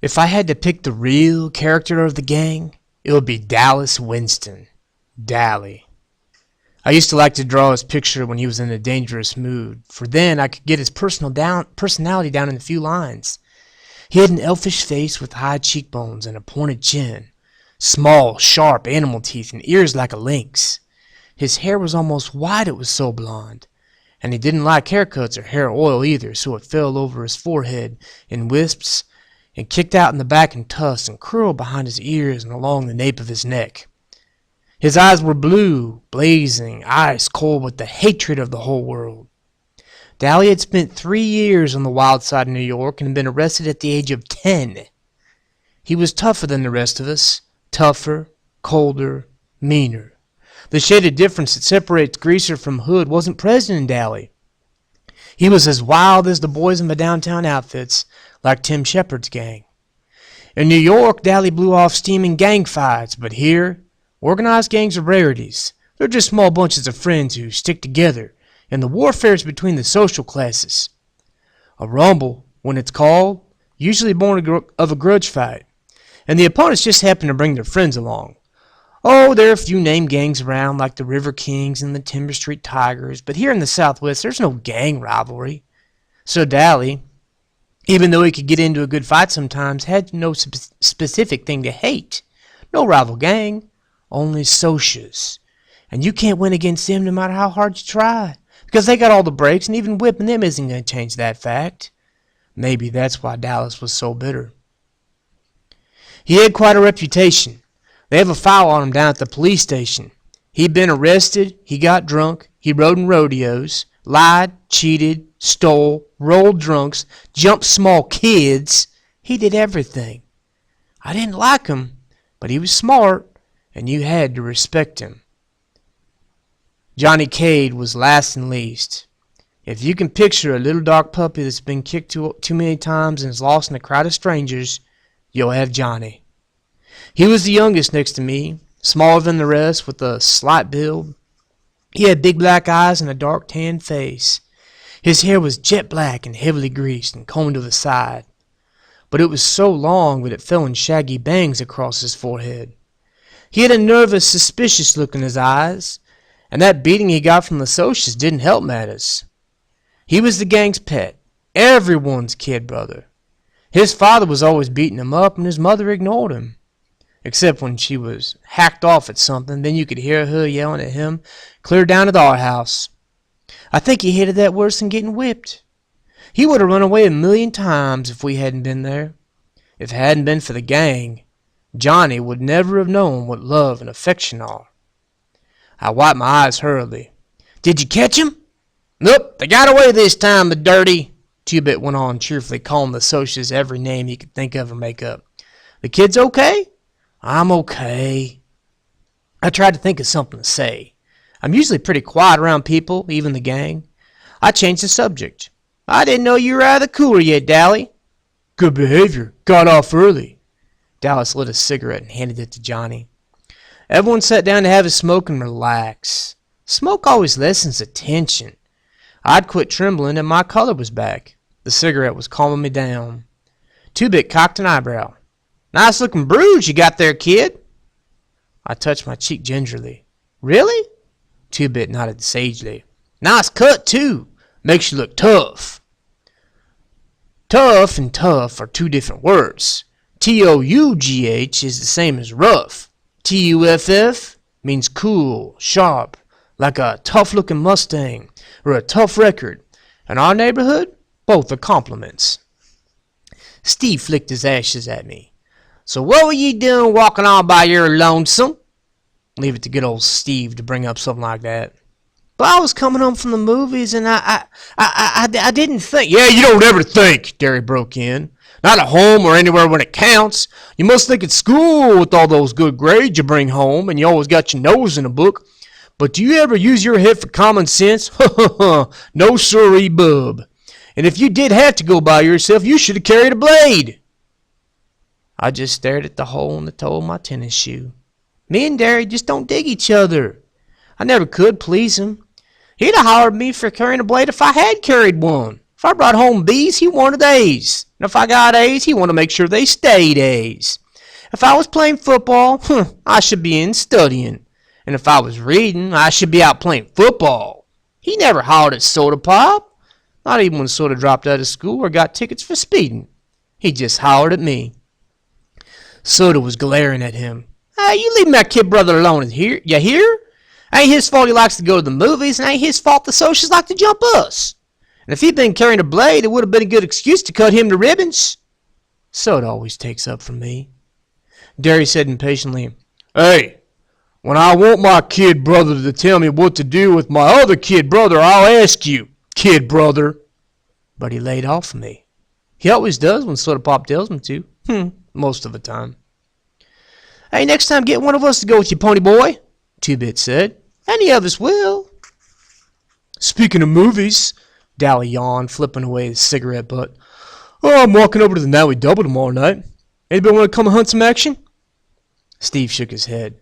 If I had to pick the real character of the gang, it would be Dallas Winston. Dally. I used to like to draw his picture when he was in a dangerous mood, for then I could get his personality down in a few lines. He had an elfish face with high cheekbones and a pointed chin, small, sharp animal teeth and ears like a lynx. His hair was almost white, it was so blonde. And he didn't like haircuts or hair oil either, so it fell over his forehead in wisps and kicked out in the back in tufts and curled behind his ears and along the nape of his neck. His eyes were blue, blazing, ice cold with the hatred of the whole world. Dally had spent 3 years on the wild side of New York and had been arrested at the age of 10. He was tougher than the rest of us, tougher, colder, meaner. The shade of difference that separates greaser from hood wasn't present in Dally. He was as wild as the boys in the downtown outfits, like Tim Shepard's gang. In New York, Dally blew off steam in gang fights, but here, organized gangs are rarities. They're just small bunches of friends who stick together, and the warfare's between the social classes. A rumble, when it's called, usually born of a grudge fight, and the opponents just happen to bring their friends along. Oh, there are a few name gangs around, like the River Kings and the Timber Street Tigers, but here in the Southwest, there's no gang rivalry. So Dally, even though he could get into a good fight sometimes, had no specific thing to hate. No rival gang, only socias. And you can't win against them no matter how hard you try, because they got all the breaks, and even whipping them isn't going to change that fact. Maybe that's why Dallas was so bitter. He had quite a reputation. They have a file on him down at the police station. He'd been arrested, he got drunk, he rode in rodeos, lied, cheated, stole, rolled drunks, jumped small kids. He did everything. I didn't like him, but he was smart, and you had to respect him. Johnny Cade was last and least. If you can picture a little dark puppy that's been kicked too many times and is lost in a crowd of strangers, you'll have Johnny. He was the youngest next to me, smaller than the rest, with a slight build. He had big black eyes and a dark tan face. His hair was jet black and heavily greased and combed to the side, but it was so long that it fell in shaggy bangs across his forehead. He had a nervous, suspicious look in his eyes, and that beating he got from the socials didn't help matters. He was the gang's pet, everyone's kid brother. His father was always beating him up, and his mother ignored him. Except when she was hacked off at something, then you could hear her yelling at him clear down at our house. I think he hated that worse than getting whipped. He would have run away 1,000,000 times if we hadn't been there. If it hadn't been for the gang, Johnny would never have known what love and affection are. I wiped my eyes hurriedly. Did you catch him? Nope, they got away this time, the dirty. Two-Bit went on cheerfully, calling the socials every name he could think of or make up. The kid's okay? I'm okay. I tried to think of something to say. I'm usually pretty quiet around people, even the gang. I changed the subject. I didn't know you were out of the cooler yet, Dally. Good behavior. Got off early. Dallas lit a cigarette and handed it to Johnny. Everyone sat down to have a smoke and relax. Smoke always lessens the tension. I'd quit trembling and my color was back. The cigarette was calming me down. Two-Bit cocked an eyebrow. Nice looking bruise you got there, kid. I touched my cheek gingerly. Really? Two-Bit nodded sagely. Nice cut, too. Makes you look tough. Tough and tough are two different words. T-O-U-G-H is the same as rough. T-U-F-F means cool, sharp, like a tough-looking Mustang or a tough record. In our neighborhood, both are compliments. Steve flicked his ashes at me. So what were you doing walking on by your lonesome? Leave it to good old Steve to bring up something like that. But I was coming home from the movies and I didn't think. Yeah, you don't ever think, Derry broke in. Not at home or anywhere when it counts. You must think at school with all those good grades you bring home and you always got your nose in a book. But do you ever use your head for common sense? No siree, bub. And if you did have to go by yourself, you should have carried a blade. I just stared at the hole in the toe of my tennis shoe. Me and Derry just don't dig each other. I never could please him. He'd have hollered at me for carrying a blade if I had carried one. If I brought home bees, he wanted A's. And if I got A's, he wanted to make sure they stayed A's. If I was playing football, I should be in studying. And if I was reading, I should be out playing football. He never hollered at Soda Pop, not even when Soda dropped out of school or got tickets for speeding. He just hollered at me. Soda was glaring at him. Hey, you leave my kid brother alone here, you hear? Ain't his fault he likes to go to the movies, and ain't his fault the socials like to jump us. And if he'd been carrying a blade, it would have been a good excuse to cut him to ribbons. Soda always takes up for me. Derry said impatiently, Hey, when I want my kid brother to tell me what to do with my other kid brother, I'll ask you, kid brother. But he laid off of me. He always does when Soda Pop tells him to. Most of the time. Hey, next time get one of us to go with you, pony boy, Two-Bit said. Any of us will. Speaking of movies, Dally yawned, flipping away his cigarette butt. Oh, I'm walking over to the Nightly Double tomorrow night. Anybody want to come and hunt some action? Steve shook his head.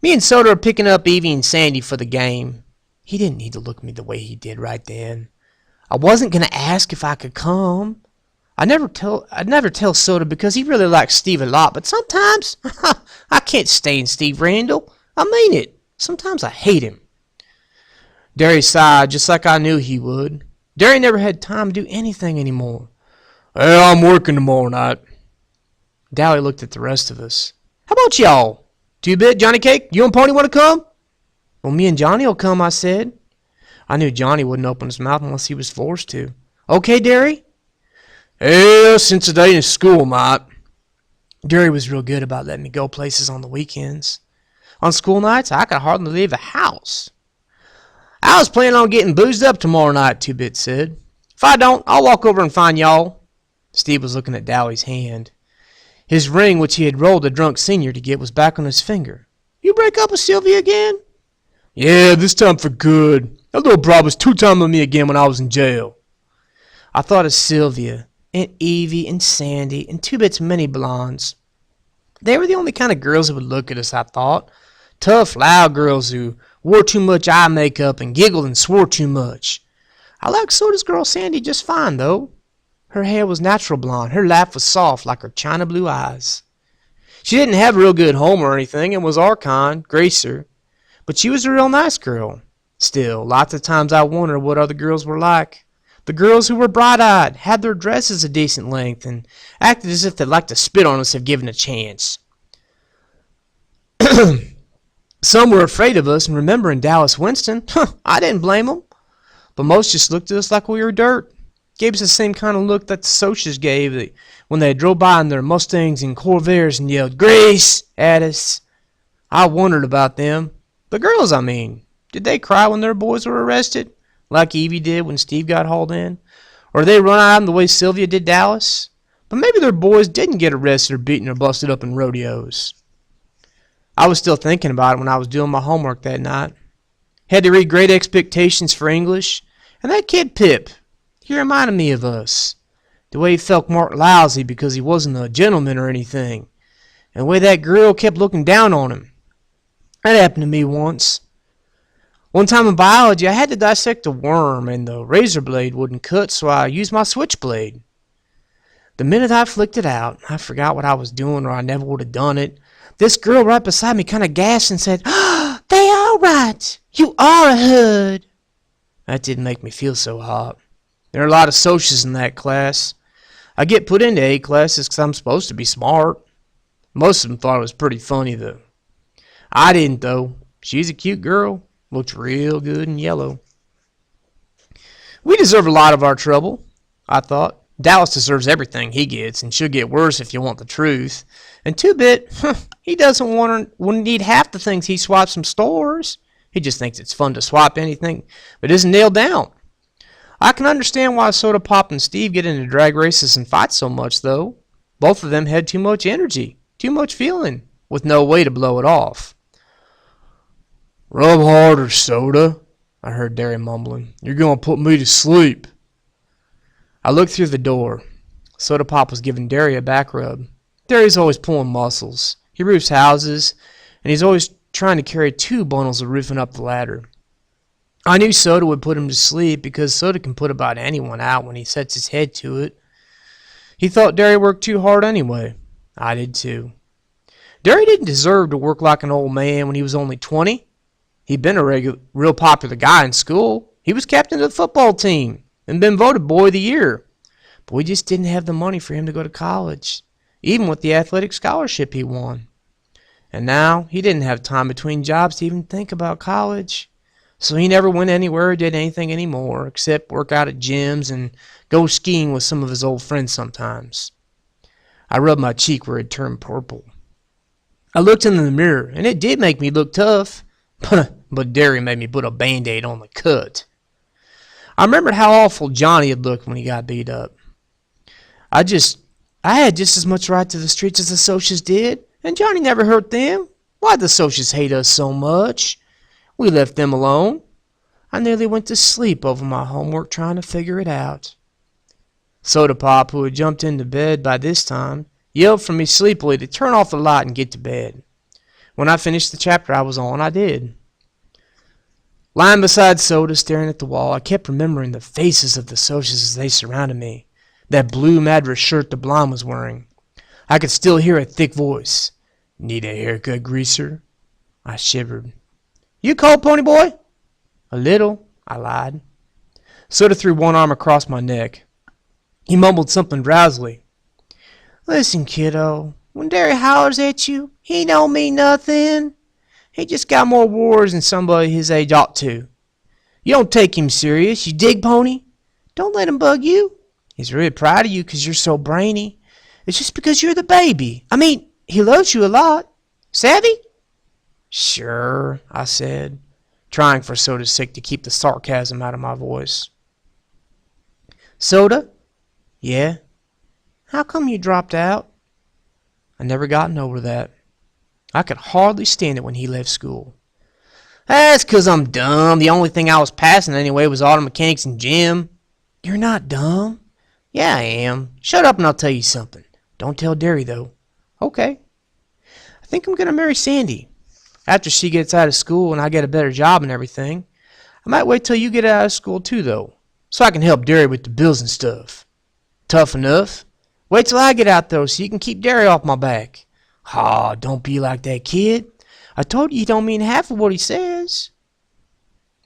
Me and Soda are picking up Evie and Sandy for the game. He didn't need to look at me the way he did right then. I wasn't going to ask if I could come. I'd never tell Soda because he really likes Steve a lot, but sometimes I can't stand Steve Randall. I mean it. Sometimes I hate him. Derry sighed just like I knew he would. Derry never had time to do anything anymore. Well, I'm working tomorrow night. Dally looked at the rest of us. How about y'all? Two-Bit, Johnny Cake, you and Pony want to come? Well, me and Johnny will come, I said. I knew Johnny wouldn't open his mouth unless he was forced to. Okay, Derry? Yeah, since the day in school, mate. Derry was real good about letting me go places on the weekends. On school nights, I could hardly leave the house. I was planning on getting boozed up tomorrow night, Two-Bit said. If I don't, I'll walk over and find y'all. Steve was looking at Dally's hand. His ring, which he had rolled a drunk senior to get, was back on his finger. You break up with Sylvia again? Yeah, this time for good. That little broad was two-timing me again when I was in jail. I thought of Sylvia, and Evie, and Sandy, and Two-Bit's many blondes. They were the only kind of girls that would look at us, I thought. Tough, loud girls who wore too much eye makeup and giggled and swore too much. I liked Soda's girl Sandy just fine, though. Her hair was natural blonde. Her laugh was soft like her china blue eyes. She didn't have a real good home or anything and was our kind, Gracer. But she was a real nice girl. Still, lots of times I wondered what other girls were like. The girls who were bright-eyed, had their dresses a decent length, and acted as if they'd like to spit on us if given a chance. Some were afraid of us, and remembering Dallas Winston, I didn't blame them. But most just looked at us like we were dirt. Gave us the same kind of look that the Socias gave when they drove by in their Mustangs and Corvairs and yelled, Grace! At us. I wondered about them. The girls, I mean. Did they cry when their boys were arrested? Like Evie did when Steve got hauled in? Or did they run out of them the way Sylvia did Dallas? But maybe their boys didn't get arrested or beaten or busted up in rodeos. I was still thinking about it when I was doing my homework that night. Had to read Great Expectations for English. And that kid Pip, he reminded me of us. The way he felt marked lousy because he wasn't a gentleman or anything. And the way that girl kept looking down on him. That happened to me once. One time in biology, I had to dissect a worm, and the razor blade wouldn't cut, so I used my switchblade. The minute I flicked it out, I forgot what I was doing, or I never would have done it. This girl right beside me kind of gasped and said, They are right. You are a hood. That didn't make me feel so hot. There are a lot of socials in that class. I get put into A classes because I'm supposed to be smart. Most of them thought it was pretty funny, though. I didn't, though. She's a cute girl. Looks real good in yellow. We deserve a lot of our trouble, I thought. Dallas deserves everything he gets, and she'll get worse if you want the truth. And Two-Bit, he wouldn't need half the things he swipes from stores. He just thinks it's fun to swipe anything, but isn't nailed down. I can understand why Soda Pop and Steve get into drag races and fight so much, though. Both of them had too much energy, too much feeling, with no way to blow it off. Rub harder, Soda, I heard Derry mumbling. You're going to put me to sleep. I looked through the door. Soda Pop was giving Derry a back rub. Derry's always pulling muscles. He roofs houses, and he's always trying to carry 2 bundles of roofing up the ladder. I knew Soda would put him to sleep because Soda can put about anyone out when he sets his head to it. He thought Derry worked too hard anyway. I did too. Derry didn't deserve to work like an old man when he was only 20. He'd been a real popular guy in school. He was captain of the football team and been voted Boy of the Year. But we just didn't have the money for him to go to college, even with the athletic scholarship he won. And now he didn't have time between jobs to even think about college. So he never went anywhere or did anything anymore except work out at gyms and go skiing with some of his old friends sometimes. I rubbed my cheek where it turned purple. I looked in the mirror, and it did make me look tough, but Derry made me put a Band-Aid on the cut. I remembered how awful Johnny had looked when he got beat up. I had just as much right to the streets as the Socials did, and Johnny never hurt them. Why'd the Socials hate us so much? We left them alone. I nearly went to sleep over my homework trying to figure it out. Soda Pop, who had jumped into bed by this time, yelled for me sleepily to turn off the light and get to bed. When I finished the chapter I was on, I did. Lying beside Soda, staring at the wall, I kept remembering the faces of the Socials as they surrounded me. That blue Madras shirt the blonde was wearing. I could still hear a thick voice. Need a haircut, greaser? I shivered. You cold, pony boy? A little, I lied. Soda threw one arm across my neck. He mumbled something drowsily. Listen, kiddo, when Derry hollers at you, he don't mean nothing. He just got more wars than somebody his age ought to. You don't take him serious, you dig, pony? Don't let him bug you. He's really proud of you 'cause you're so brainy. It's just because you're the baby. I mean, he loves you a lot. Savvy? Sure, I said, trying for Soda's sake to keep the sarcasm out of my voice. Soda? Yeah? How come you dropped out? I never gotten over that. I could hardly stand it when he left school. That's 'cause I'm dumb. The only thing I was passing anyway was auto mechanics and gym. You're not dumb. Yeah, I am. Shut up and I'll tell you something. Don't tell Derry, though. Okay. I think I'm going to marry Sandy. After she gets out of school and I get a better job and everything. I might wait till you get out of school too, though, so I can help Derry with the bills and stuff. Tough enough. Wait till I get out, though, so you can keep Derry off my back. Aw, don't be like that, kid. I told you he don't mean half of what he says.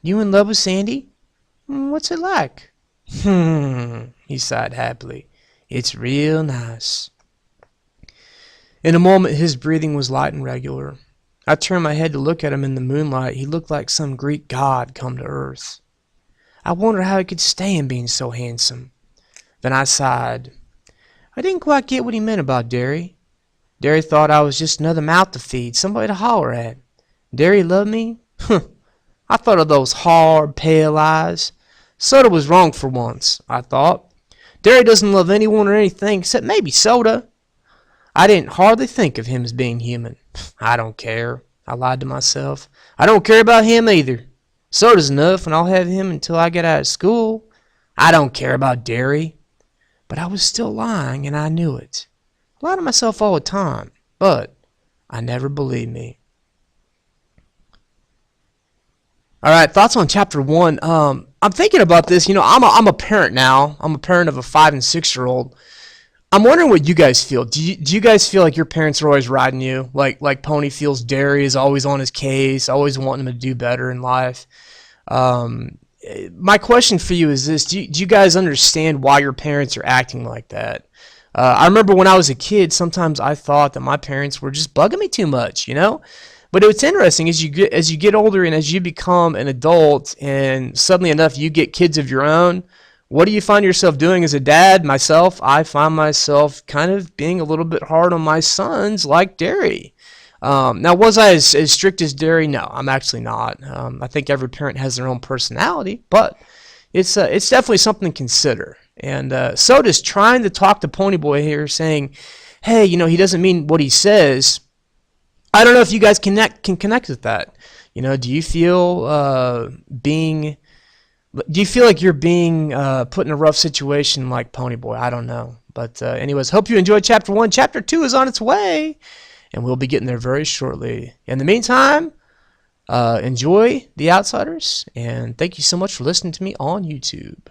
You in love with Sandy? What's it like? He sighed happily. It's real nice. In a moment, his breathing was light and regular. I turned my head to look at him in the moonlight. He looked like some Greek god come to earth. I wondered how he could stand being so handsome. Then I sighed. I didn't quite get what he meant about Derry. Derry thought I was just another mouth to feed, somebody to holler at. Derry loved me? I thought of those hard, pale eyes. Soda was wrong for once, I thought. Derry doesn't love anyone or anything except maybe Soda. I didn't hardly think of him as being human. I don't care, I lied to myself. I don't care about him either. Soda's enough, and I'll have him until I get out of school. I don't care about Derry. But I was still lying, and I knew it. I lie to myself all the time, but I never believed me. All right, thoughts on chapter 1. I'm thinking about this. You know, I'm a parent now. I'm a parent of a 5- and 6-year-old. I'm wondering what you guys feel. Do you guys feel like your parents are always riding you? Like Pony feels Derry is always on his case, always wanting him to do better in life. My question for you is this. Do you guys understand why your parents are acting like that? I remember when I was a kid, sometimes I thought that my parents were just bugging me too much, you know? But what's interesting is as you get older and as you become an adult and suddenly enough you get kids of your own, what do you find yourself doing as a dad? Myself, I find myself kind of being a little bit hard on my sons like Derry. Now, was I as strict as Derry? No, I'm actually not. I think every parent has their own personality, but it's definitely something to consider. And Soda's trying to talk to Ponyboy here, saying, hey, you know, he doesn't mean what he says. I don't know if you guys can connect with that. You know, do you feel like you're being put in a rough situation like Ponyboy? I don't know. But anyways, hope you enjoyed chapter 1. Chapter 2 is on its way, and we'll be getting there very shortly. In the meantime, enjoy The Outsiders, and thank you so much for listening to me on YouTube.